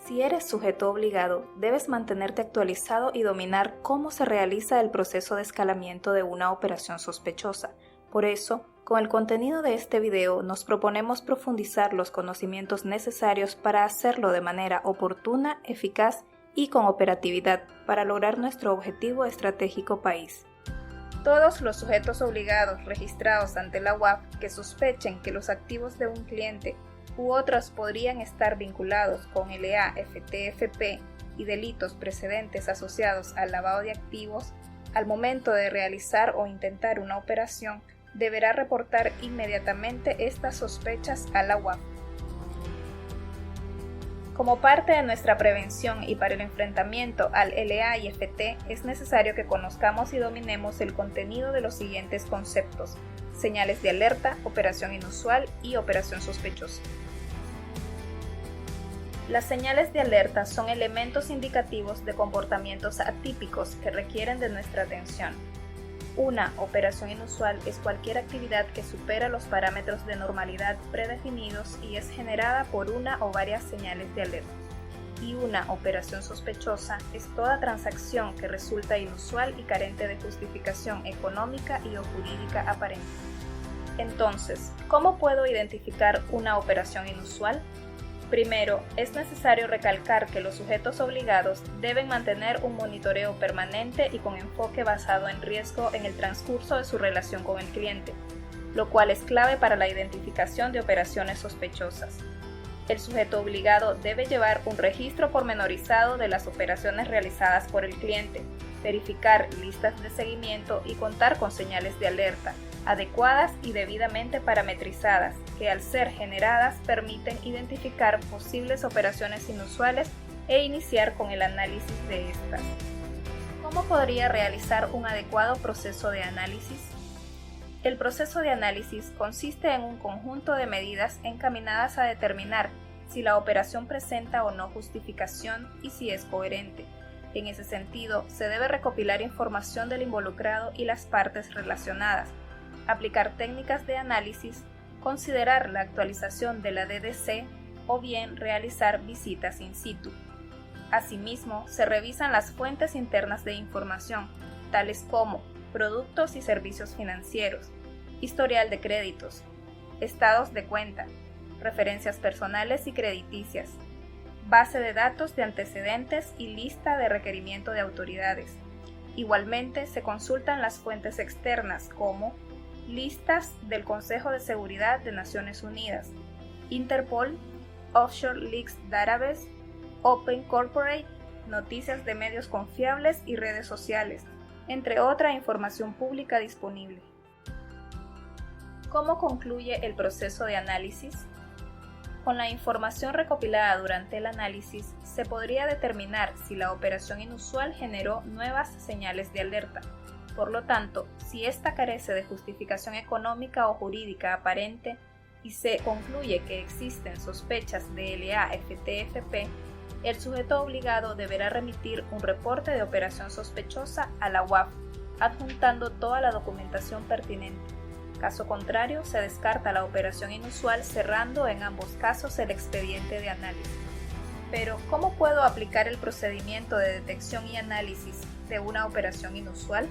Si eres sujeto obligado, debes mantenerte actualizado y dominar cómo se realiza el proceso de escalamiento de una operación sospechosa. Por eso, con el contenido de este video nos proponemos profundizar los conocimientos necesarios para hacerlo de manera oportuna, eficaz y con operatividad para lograr nuestro objetivo estratégico país. Todos los sujetos obligados registrados ante la UAF que sospechen que los activos de un cliente u otros podrían estar vinculados con LA, FTFP y delitos precedentes asociados al lavado de activos, al momento de realizar o intentar una operación, deberá reportar inmediatamente estas sospechas a la UAF. Como parte de nuestra prevención y para el enfrentamiento al LA y FT, es necesario que conozcamos y dominemos el contenido de los siguientes conceptos: señales de alerta, operación inusual y operación sospechosa. Las señales de alerta son elementos indicativos de comportamientos atípicos que requieren de nuestra atención. Una operación inusual es cualquier actividad que supera los parámetros de normalidad predefinidos y es generada por una o varias señales de alerta. Y una operación sospechosa es toda transacción que resulta inusual y carente de justificación económica y o jurídica aparente. Entonces, ¿cómo puedo identificar una operación inusual? Primero, es necesario recalcar que los sujetos obligados deben mantener un monitoreo permanente y con enfoque basado en riesgo en el transcurso de su relación con el cliente, lo cual es clave para la identificación de operaciones sospechosas. El sujeto obligado debe llevar un registro pormenorizado de las operaciones realizadas por el cliente, verificar listas de seguimiento y contar con señales de alerta, adecuadas y debidamente parametrizadas, que al ser generadas permiten identificar posibles operaciones inusuales e iniciar con el análisis de estas. ¿Cómo podría realizar un adecuado proceso de análisis? El proceso de análisis consiste en un conjunto de medidas encaminadas a determinar si la operación presenta o no justificación y si es coherente. En ese sentido, se debe recopilar información del involucrado y las partes relacionadas, aplicar técnicas de análisis, considerar la actualización de la DDC o bien realizar visitas in situ. Asimismo, se revisan las fuentes internas de información, tales como productos y servicios financieros, historial de créditos, estados de cuenta, referencias personales y crediticias, base de datos de antecedentes y lista de requerimiento de autoridades. Igualmente, se consultan las fuentes externas como listas del Consejo de Seguridad de Naciones Unidas, Interpol, Offshore Leaks Database, Open Corporate, noticias de medios confiables y redes sociales, entre otra información pública disponible. ¿Cómo concluye el proceso de análisis? Con la información recopilada durante el análisis, se podría determinar si la operación inusual generó nuevas señales de alerta. Por lo tanto, si ésta carece de justificación económica o jurídica aparente y se concluye que existen sospechas de LA, FTFP, el sujeto obligado deberá remitir un reporte de operación sospechosa a la UAF, adjuntando toda la documentación pertinente. Caso contrario, se descarta la operación inusual cerrando en ambos casos el expediente de análisis. Pero, ¿cómo puedo aplicar el procedimiento de detección y análisis de una operación inusual?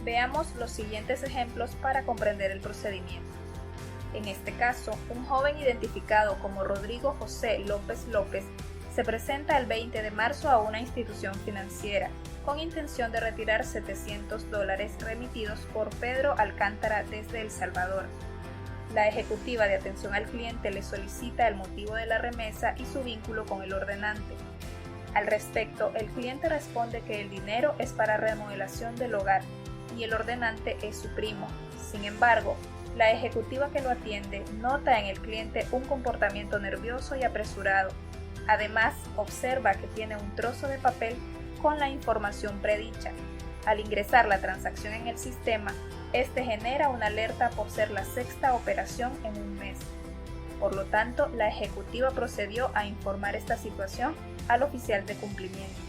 Veamos los siguientes ejemplos para comprender el procedimiento. En este caso, un joven identificado como Rodrigo José López López se presenta el 20 de marzo a una institución financiera con intención de retirar $700 remitidos por Pedro Alcántara desde El Salvador. La ejecutiva de atención al cliente le solicita el motivo de la remesa y su vínculo con el ordenante. Al respecto, el cliente responde que el dinero es para remodelación del hogar y el ordenante es su primo. Sin embargo, la ejecutiva que lo atiende nota en el cliente un comportamiento nervioso y apresurado. Además, observa que tiene un trozo de papel con la información predicha. Al ingresar la transacción en el sistema, este genera una alerta por ser la sexta operación en un mes. Por lo tanto, la ejecutiva procedió a informar esta situación al oficial de cumplimiento.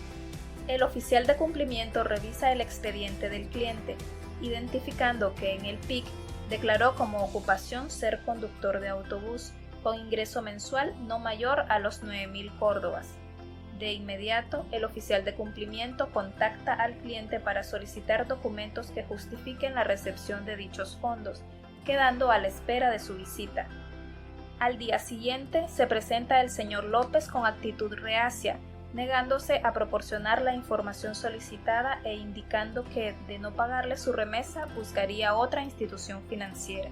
El oficial de cumplimiento revisa el expediente del cliente, identificando que en el PIC declaró como ocupación ser conductor de autobús, con ingreso mensual no mayor a los 9.000 córdobas. De inmediato, el oficial de cumplimiento contacta al cliente para solicitar documentos que justifiquen la recepción de dichos fondos, quedando a la espera de su visita. Al día siguiente, se presenta el señor López con actitud reacia, negándose a proporcionar la información solicitada e indicando que, de no pagarle su remesa, buscaría otra institución financiera.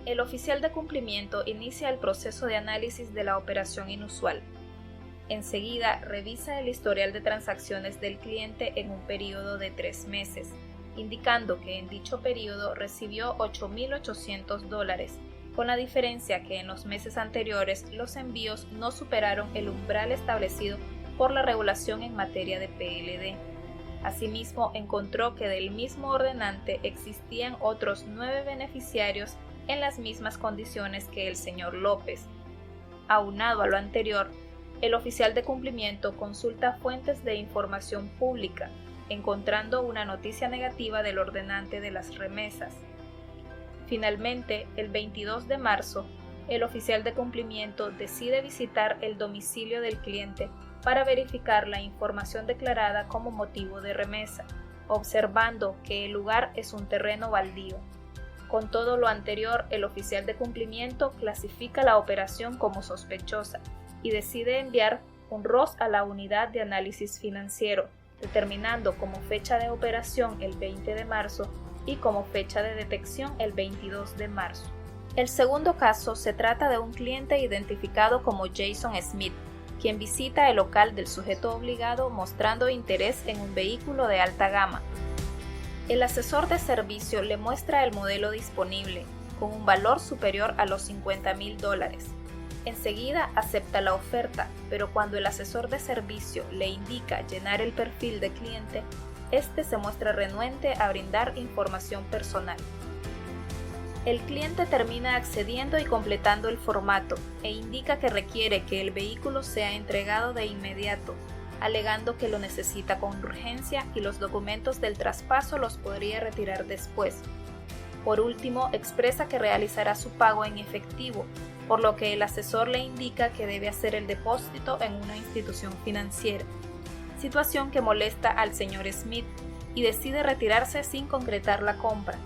El oficial de cumplimiento inicia el proceso de análisis de la operación inusual. Enseguida, revisa el historial de transacciones del cliente en un periodo de 3 meses, indicando que en dicho periodo recibió $8.800, con la diferencia que en los meses anteriores los envíos no superaron el umbral establecido por la regulación en materia de PLD. Asimismo, encontró que del mismo ordenante existían otros 9 beneficiarios en las mismas condiciones que el señor López. Aunado a lo anterior, el oficial de cumplimiento consulta fuentes de información pública, encontrando una noticia negativa del ordenante de las remesas. Finalmente, el 22 de marzo, el oficial de cumplimiento decide visitar el domicilio del cliente para verificar la información declarada como motivo de remesa, observando que el lugar es un terreno baldío. Con todo lo anterior, el oficial de cumplimiento clasifica la operación como sospechosa y decide enviar un ROS a la unidad de análisis financiero, determinando como fecha de operación el 20 de marzo y como fecha de detección el 22 de marzo. El segundo caso se trata de un cliente identificado como Jason Smith, quien visita el local del sujeto obligado mostrando interés en un vehículo de alta gama. El asesor de servicio le muestra el modelo disponible, con un valor superior a los $50.000. Enseguida acepta la oferta, pero cuando el asesor de servicio le indica llenar el perfil de cliente, este se muestra renuente a brindar información personal. El cliente termina accediendo y completando el formato e indica que requiere que el vehículo sea entregado de inmediato, alegando que lo necesita con urgencia y los documentos del traspaso los podría retirar después. Por último, expresa que realizará su pago en efectivo, por lo que el asesor le indica que debe hacer el depósito en una institución financiera, situación que molesta al señor Smith y decide retirarse sin concretar la compra.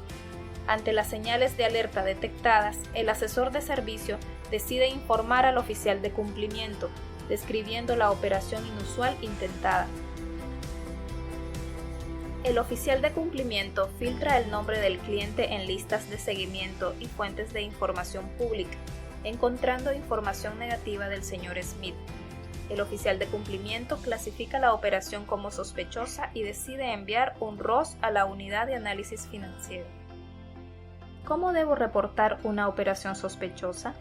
Ante las señales de alerta detectadas, el asesor de servicio decide informar al oficial de cumplimiento, describiendo la operación inusual intentada. El oficial de cumplimiento filtra el nombre del cliente en listas de seguimiento y fuentes de información pública, encontrando información negativa del señor Smith. El oficial de cumplimiento clasifica la operación como sospechosa y decide enviar un ROS a la unidad de análisis financiero. ¿Cómo debo reportar una operación sospechosa?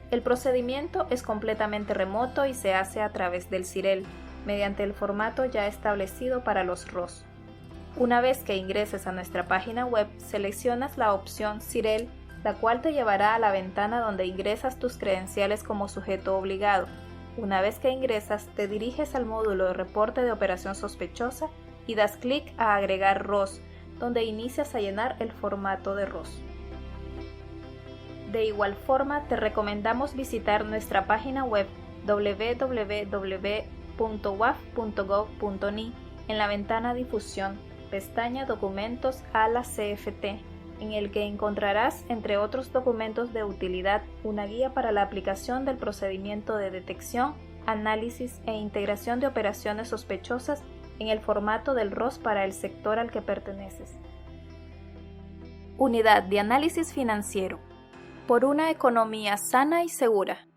El procedimiento es completamente remoto y se hace a través del CIREL, mediante el formato ya establecido para los ROS. Una vez que ingreses a nuestra página web, seleccionas la opción CIREL, la cual te llevará a la ventana donde ingresas tus credenciales como sujeto obligado. Una vez que ingresas, te diriges al módulo de reporte de operación sospechosa y das clic a agregar ROS, donde inicias a llenar el formato de ROS. De igual forma, te recomendamos visitar nuestra página web www.waf.gov.ni en la ventana Difusión, pestaña Documentos a la CFT, en el que encontrarás, entre otros documentos de utilidad, una guía para la aplicación del procedimiento de detección, análisis e integración de operaciones sospechosas en el formato del ROS para el sector al que perteneces. Unidad de Análisis Financiero. Por una economía sana y segura.